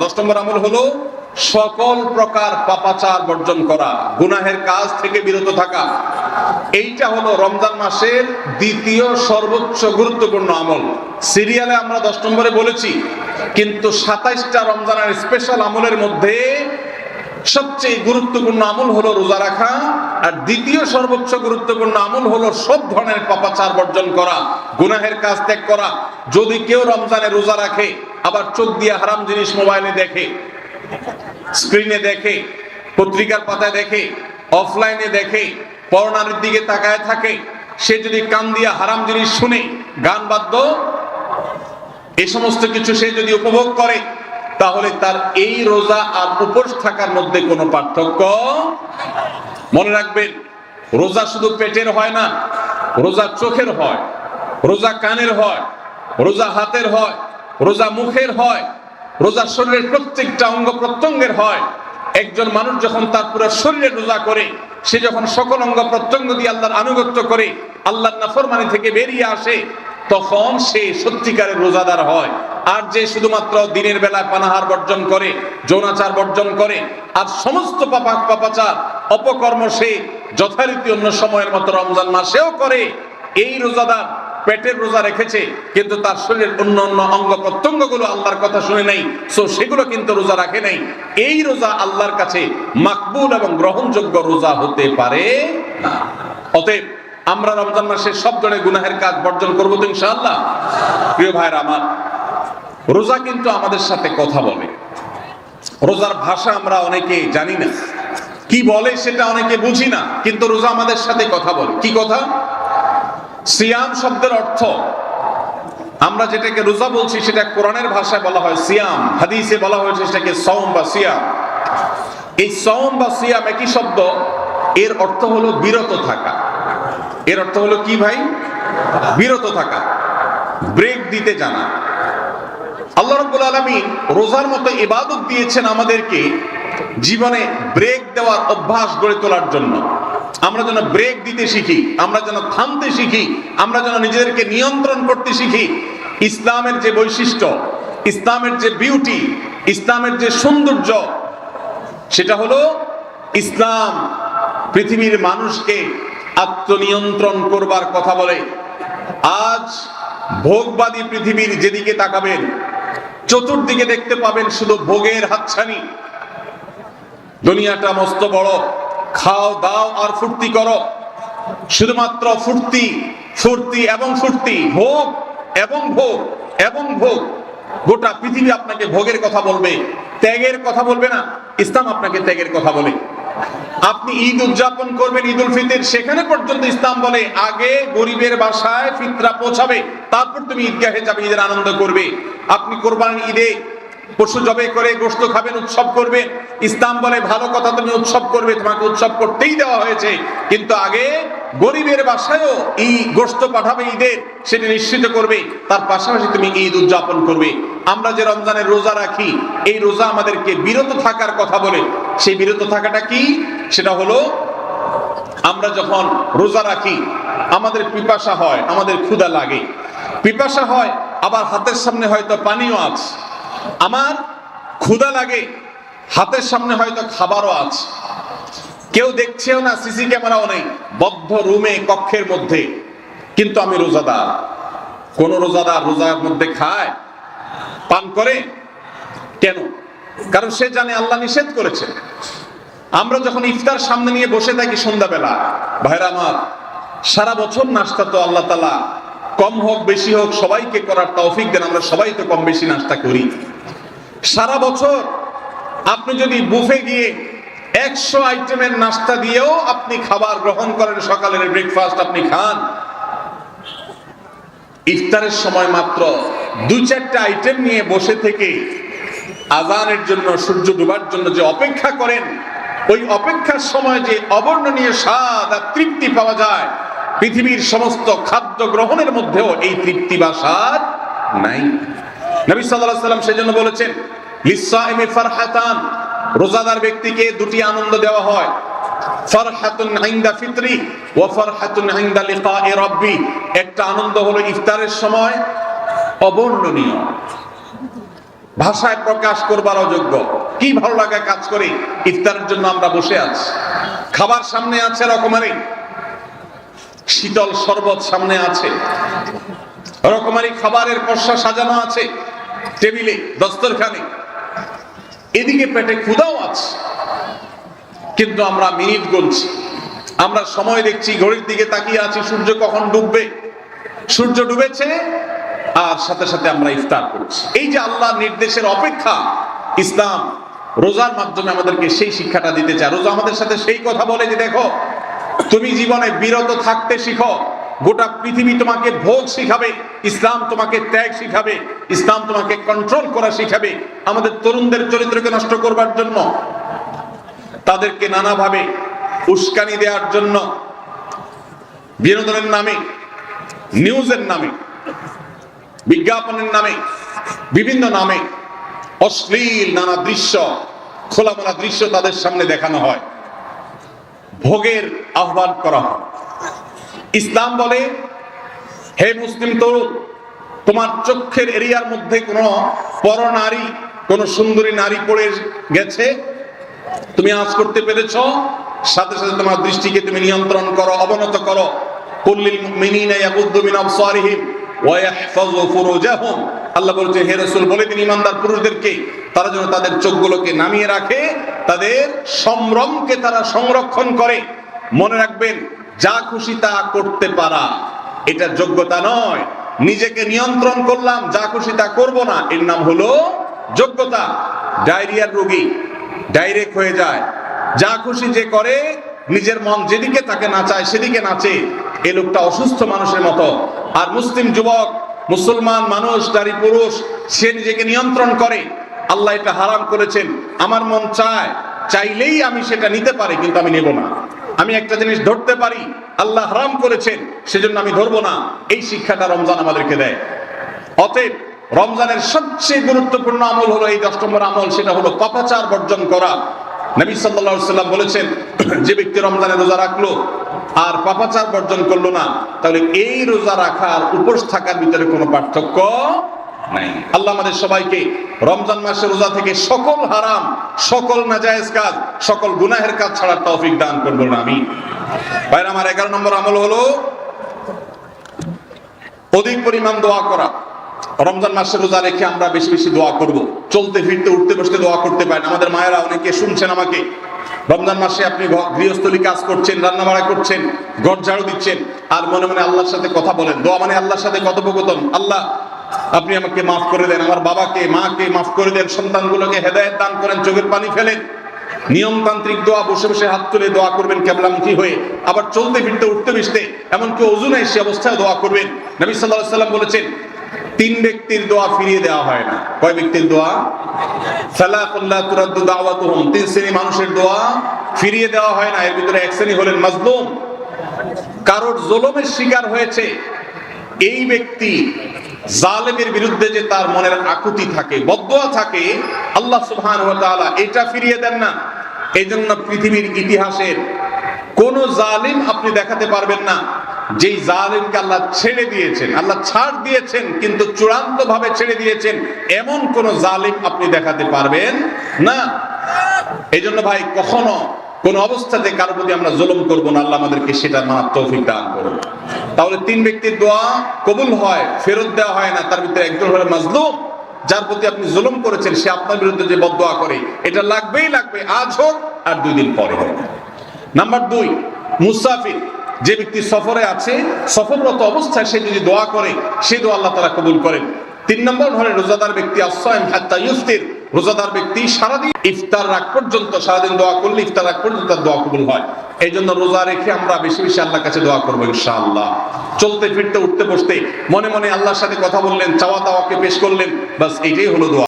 10 নম্বর আমল হলো সকল প্রকার পাপাচার বর্জন করা, গুনাহের কাজ থেকে বিরত থাকা। এইটা হলো রমজান মাসের দ্বিতীয় সর্বোচ্চ গুরুত্বপূর্ণ আমল। সিরিয়ালে আমরা 10 নম্বরে বলেছি, কিন্তু 27টা রমজানের স্পেশাল আমলের মধ্যে সবচেয়ে গুরুত্বপূর্ণ আমল হলো রোজা রাখা, আর দ্বিতীয় সর্বোচ্চ গুরুত্বপূর্ণ আমল হলো সব ধরনের পাপাচার বর্জন করা, গুনাহের কাজ ত্যাগ করা। যদি কেউ রমজানে রোজা রাখে আবার চোখ দিয়ে হারাম জিনিস মোবাইলে দেখে, স্ক্রিনে দেখে, পত্রিকার পাতায় দেখে, অফলাইনে দেখে, পর্নোর দিকে তাকায় থাকে, সে যদি কান দিয়ে হারাম জিনিস শুনে, গান বাদ্য এই সমস্ত কিছু সে যদি উপভোগ করে, তাহলে তার এই রোজা আর উপোস থাকার মধ্যে কোনো পার্থক্য। মনে রাখবেন, রোজা শুধু পেটের হয় না, রোজা চোখের হয়, রোজা কানের হয়, রোজা হাতের হয়, রোজা মুখের হয়, রোজা শরীরের প্রত্যেকটা অঙ্গ প্রত্যঙ্গের হয়। একজন মানুষ যখন তার পুরো শরীরে রোজা করে, সে যখন সকল অঙ্গ প্রত্যঙ্গ দিয়ে আল্লাহর আনুগত্য করে, আল্লাহর নাফরমানি থেকে বেরিয়ে আসে, তখন সে সত্যিকারের রোজাদার হয়। আর যে শুধুমাত্র দিনের বেলায় পানাহার বর্জন করে, যৌনাচার বর্জন করে, আর সমস্ত পাপাচার অপকর্ম সে যথারীতি অন্য সময়ের মতো রমজান মাসেও করে, এই রোজাদার পেটের রোজা রেখেছে কিন্তু তার শরীরের অন্য অন্য অঙ্গ প্রত্যঙ্গ গুলো আল্লাহর কথা শুনে নাই, সো সেগুলো কিন্তু রোজা রাখে নাই। এই রোজা আল্লাহর কাছে মাকবুল এবং গ্রহণযোগ্য রোজা হতে পারে না। অতএব আমরা রমজান মাসে সব ধরনের গুনাহের কাজ বর্জন করবো তো ইনশাআল্লাহ। প্রিয় ভাইরা আমার, রোজা কিন্তু আমাদের সাথে কথা বলে। রোজার ভাষা আমরা অনেকে জানি না, কি বলে সেটা অনেকে বুঝি না, কিন্তু রোজা আমাদের সাথে কথা বলে। কি কথা? সিয়াম শব্দের অর্থ, আমরা যেটাকে রোজা বলছি সেটা কোরআনের ভাষায় বলা হয় সিয়াম, হাদিসে বলা হয়েছে সেটাকে সওম বা সিয়াম। এই সওম বা সিয়াম একই শব্দ, এর অর্থ হলো বিরত থাকা। এর অর্থ হলো কি ভাই? বিরত থাকা, ব্রেক দিতে জানা। আল্লাহ রাব্বুল আলামিন রোজার মতো ইবাদত দিয়েছেন আমাদেরকে জীবনে ব্রেক দেওয়ার অভ্যাস গড়ে তোলার জন্য। আমরা যেন ব্রেক দিতে শিখি, আমরা যেন থামতে শিখি, আমরা যেন নিজেদেরকে নিয়ন্ত্রণ করতে শিখি। ইসলামের যে বৈশিষ্ট্য, ইসলামের যে বিউটি, ইসলামের যে সৌন্দর্য, সেটা হলো ইসলাম পৃথিবীর মানুষকে আত্মনিয়ন্ত্রণ করবার কথা বলে। আজ ভোগবাদী পৃথিবীর যেদিকে তাকাবেন, চতুর্দিকে দেখতে পাবেন শুধু ভোগের হাতছানি। দুনিয়াটা মস্ত বড়, খাও দাও আর ফুর্তি করো, শুধুমাত্র ফুর্তি ফুর্তি এবং ফুর্তি, ভোগ এবং ভোগ এবং ভোগ। গোটা পৃথিবী আপনাকে ভোগের কথা বলবে, ত্যাগের কথা বলবে না। ইসলাম আপনাকে ত্যাগের কথা বলে। আপনি ঈদ উদযাপন করবেন, ঈদ উল ফিতর, সেখানে পর্যন্ত ইসলাম বলে আগে গরিবের বাসায় ফিতরা পৌঁছাবে, তারপর তুমি ঈদগাহে যাবে, ঈদের আনন্দ করবে। আপনি কোরবানির ঈদে পশু জবে করে গোশত খাবেন, উৎসব করবেন। ইসলাম বলে ভালো কথা, তুমি উৎসব করবে, তোমাকে উৎসব করতেই দেওয়া হয়েছে, কিন্তু আগে গরিবের বাসায়ও এই গোশত পাঠাবে ঈদের, সেটা নিশ্চিত করবে, তার পাশাপাশি তুমি ঈদ উদযাপন করবে। আমরা যে রমজানের রোজা রাখি, এই রোজা আমাদেরকে বিরত থাকার কথা বলে। সেই বিরত থাকাটা কি? সেটা হলো আমরা যখন রোজা রাখি আমাদের পিপাসা হয়, আমাদের ক্ষুধা লাগে, পিপাসা হয়, আবার হাতের সামনে হয়তো পানিও আছে। আমার ক্ষুধা লাগে, হাতের সামনে হয়তো খাবারও আছে, কেউ দেখছেও না, সিসি ক্যামেরাও নেই, বদ্ধ রুমে কক্ষের মধ্যে, কিন্তু আমি রোজাদার। কোন রোজাদার রোজার মধ্যে খায়, পান করে? কেন? কারণ সে জানে আল্লাহ নিষেধ করেছে। আমরা যখন ইফতার সামনে নিয়ে বসে থাকি সন্ধ্যাবেলা, ভাইরা আমার, সারা বছর নাস্তা তো আল্লাহ তাআলা কম হোক বেশি হোক সবাইকে করার তৌফিক দেন। আমরা সবাই তো কম বেশি নাস্তা করি সারা বছর। আপনি যদি বুফে গিয়ে 100 আইটেমের নাস্তা দিয়েও আপনি খাবার গ্রহণ করেন, সকালের ব্রেকফাস্ট আপনি খান, ইফতারের সময় মাত্র 2-4টা আইটেম নিয়ে বসে থেকে আযানের জন্য, সূর্য ডোবার জন্য যে অপেক্ষা করেন, ওই অপেক্ষার সময় যে অবর্ণনীয় স্বাদ আর তৃপ্তি পাওয়া যায়, পৃথিবীর সমস্ত খাদ্য গ্রহণের মধ্যেও এই তৃপ্তি বা স্বাদ নাই। নবী সাল্লাল্লাহু আলাইহি ওয়াসাল্লাম সেজন্য বলেছেন, লিসসাইমি ফারহাতান, রোজাদার ব্যক্তিকে দুটি আনন্দ দেওয়া হয়, ফারহাতুন ইনদা ফিতরি ওয়া ফারহাতুন ইনদা লিকাই রাব্বি। একটা আনন্দ হলো ইফতারের সময় অবর্ণনীয়, ভাষায় প্রকাশ করবার অযোগ্য। কি ভালো লাগা কাজ করে ইফতারের জন্য আমরা বসে আছি, খাবার সামনে আছে, রকমারি শীতল শরবত সামনে আছে, রকমারি খাবারের পসরা সাজানো আছে টেবিলে, দস্তরখানে, এদিকে পেটে ক্ষুধাও আছে, কিন্তু আমরা মিনিট গুনছি, আমরা সময় দেখছি, ঘড়ির দিকে তাকিয়ে আছি, সূর্য কখন ডুববে। সূর্য ডুবেছে আর সাথে সাথে আমরা ইফতার করছি। এই যে আল্লাহর নির্দেশের অপেক্ষা, ইসলাম রোজার মাধ্যমে আমাদেরকে সেই শিক্ষাটা দিতে চায়। রোজা আমাদের সাথে সেই কথা বলে যে দেখো, তুমি জীবনে বিরত থাকতে শিখো, গোটা পৃথিবী তোমাকে ভোগ শিখাবে, ইসলাম তোমাকে ত্যাগ শিখাবে, ইসলাম তোমাকে কন্ট্রোল করা শিখাবে। আমাদের তরুণদের চরিত্রকে নষ্ট করবার জন্য, তাদেরকে নানাভাবে উস্কানি দেওয়ার জন্য, বিনোদনের নামে, নিউজের নামে, বিজ্ঞাপনের নামে, বিভিন্ন নামে অশ্লীল নানা দৃশ্য, খোলামেলা দৃশ্য তাদের সামনে দেখানো হয়, ভোগের আহ্বান করা হয়। ইসলাম বলে, হে মুসলিম তরুণ, তোমার চোখের এরিয়ার মধ্যে কোন পরনারী, কোন সুন্দরী নারী পড়ে গেছে, তুমি আজ করতে পেরেছ, সাথে সাথে তোমার দৃষ্টিকে তুমি নিয়ন্ত্রণ করো, অবনত করো। কুল্লিল মুমিনিনা ইয়াগুদ্দু মিন আবসারিহিম ওয়া ইয়াহফাযু ফুরুজাহুম। আল্লাহ বলছে, হে রাসূল বলে দিন ঈমানদার পুরুষদেরকে, তারা যেন তাদের চোখগুলোকে নামিয়ে রাখে, তাদের সম্ভ্রমকে তারা সংরক্ষণ করে। মনে রাখবেন, যা খুশি তা করতে পারা এটা যোগ্যতা নয়। নিজেকে নিয়ন্ত্রণ করলাম, যা খুশি তা করব না, এর নাম হলো যোগ্যতা। ডায়রিয়ার রোগী ডাইরেক্ট হয়ে যায়, যা খুশি যে করে, নিজের মন যেদিকে তাকে নাচায় সেদিকে নাচে, এই লোকটা অসুস্থ মানুষের মতো। আর মুসলিম যুবক, মুসলমান মানুষ, নারী পুরুষ, সে নিজেকে নিয়ন্ত্রণ করে। আল্লাহ এটা হারাম করেছেন, আমার মন চায়, চাইলেই আমি সেটা নিতে পারি, কিন্তু আমি নেব না। আমি একটা জিনিস ধরতে পারি, আল্লাহ হারাম করেছেন, সেজন্য আমি ধরবো না। এই শিক্ষাটা রমজান আমাদেরকে দেয়। অতএব রমজানের সবচেয়ে গুরুত্বপূর্ণ আমল হলো এই 10 নম্বর আমল, সেটা হলো পাপাচার বর্জন করা। নবী সাল্লাল্লাহু আলাইহি সাল্লাম বলেছেন, যে ব্যক্তি রমজানে রোজা রাখলো আর পাপাচার বর্জন করলো না, তাহলে এই রোজা রাখার উপোস থাকার ভিতরে কোনো পার্থক্য নাই। আল্লাহ আমাদের সবাইকে রমজান মাসে রোজা থেকে সকল হারাম, সকল নাজায়েজ কাজ, সকল গুনাহের কাজ ছাড়ার তৌফিক দান করবেন। আমিন। ভাইরা আমার, 11 নম্বর আমল হলো অধিক পরিমাণ দোয়া করা। রমজান মাসে রোজা রেখে আমরা বেশি বেশি দোয়া করব। চলতে ফিরতে, উঠতে বসতে দোয়া করতে পারেন। আমাদের মায়েরা অনেকে শুনছেন আমাকে, রমজান মাসে আপনি গৃহস্থলী কাজ করছেন, রান্না বাড়া করছেন, ঘর ঝাড়ু দিচ্ছেন, আর মনে মনে আল্লাহর সাথে কথা বলেন। দোয়া মানে আল্লাহর সাথে কথোপকথন। আল্লাহ, আপনি আমাকে মাফ করে দেন, আমার বাবাকে মাকে মাফ করে দেন, সন্তানগুলোকে হেদায়েত দান করেন, চোখের পানি ফেলেন। নিয়মতান্ত্রিক দোয়া, বসে বসে হাত তুলে দোয়া করবেন কিবলামুখী হয়ে। আবার চলতে ফিরতে, উঠতে বসতে, এমনকি ওযু নাই সে অবস্থায় দোয়া করবেন। নবী সাল্লাল্লাহু আলাইহি সাল্লাম বলেছেন, 3 ব্যক্তির দোয়া ফিরিয়ে দেওয়া হয় না। কয় ব্যক্তির দোয়া? সালাতুল লা তুরাদ্দু দাওয়াতুহুম। 3 শ্রেণী মানুষের দোয়া ফিরিয়ে দেওয়া হয় না। এর ভিতরে এক শ্রেণী হলেন মাজলুম, কারোর জুলুমের শিকার হয়েছে। এই ব্যক্তি জালেমের বিরুদ্ধে যে তার মনের আকুতি থাকে, বদদোয়া থাকে, আল্লাহ সুবহানাহু ওয়া তাআলা এটা ফিরিয়ে দেন না। এইজন্য পৃথিবীর ইতিহাসের কোন জালিম আপনি দেখাতে পারবেন না যেই জালিমকে আল্লাহ ছেড়ে দিয়েছেন, আল্লাহ ছাড় দিয়েছেন কিন্তু চূড়ান্ত ভাবে ছেড়ে দিয়েছেন, এমন কোন জালিম আপনি দেখাতে পারবেন না। এইজন্য ভাই, কখনো কোন অবস্থাতে কারোর প্রতি আমরা জুলুম করব না। আল্লাহ আমাদেরকে সেটা মানার তৌফিক দান করুন। তাহলে 3 ব্যক্তির দোয়া কবুল হয়, ফেরত দেওয়া হয় না। তার ভিতরে একজন হলো মাজলুম, যার প্রতি আপনি জুলুম করেছেন, সে আপনার বিরুদ্ধে যে বদদোয়া করে, এটা লাগবেই লাগবে, আজ হোক আর 2 দিন পরে হোক। নাম্বার 2, মুসাফির, যে ব্যক্তি সফরে আছে, সফররত অবস্থায় সে যদি দোয়া করে, সেই দোয়া আল্লাহ তাআলা কবুল করেন। 3 নম্বর হলো রোজাদার ব্যক্তি, as-সাইম হাত্তা ইফতির, রোজাদার ব্যক্তি সারাদিন ইফতার রাত পর্যন্ত, সারাদিন দোয়া করলে ইফতার রাত পর্যন্ত তার দোয়া কবুল হয়। এই জন্য রোজা রেখে আমরা বেশি বেশি আল্লাহর কাছে দোয়া করবো ইনশাআল্লাহ। চলতে ফিরতে, উঠতে বসতে মনে মনে আল্লাহর সাথে কথা বললেন, চাওয়া দাওয়াকে পেশ করলেন, বাস এইটাই হলো দোয়া।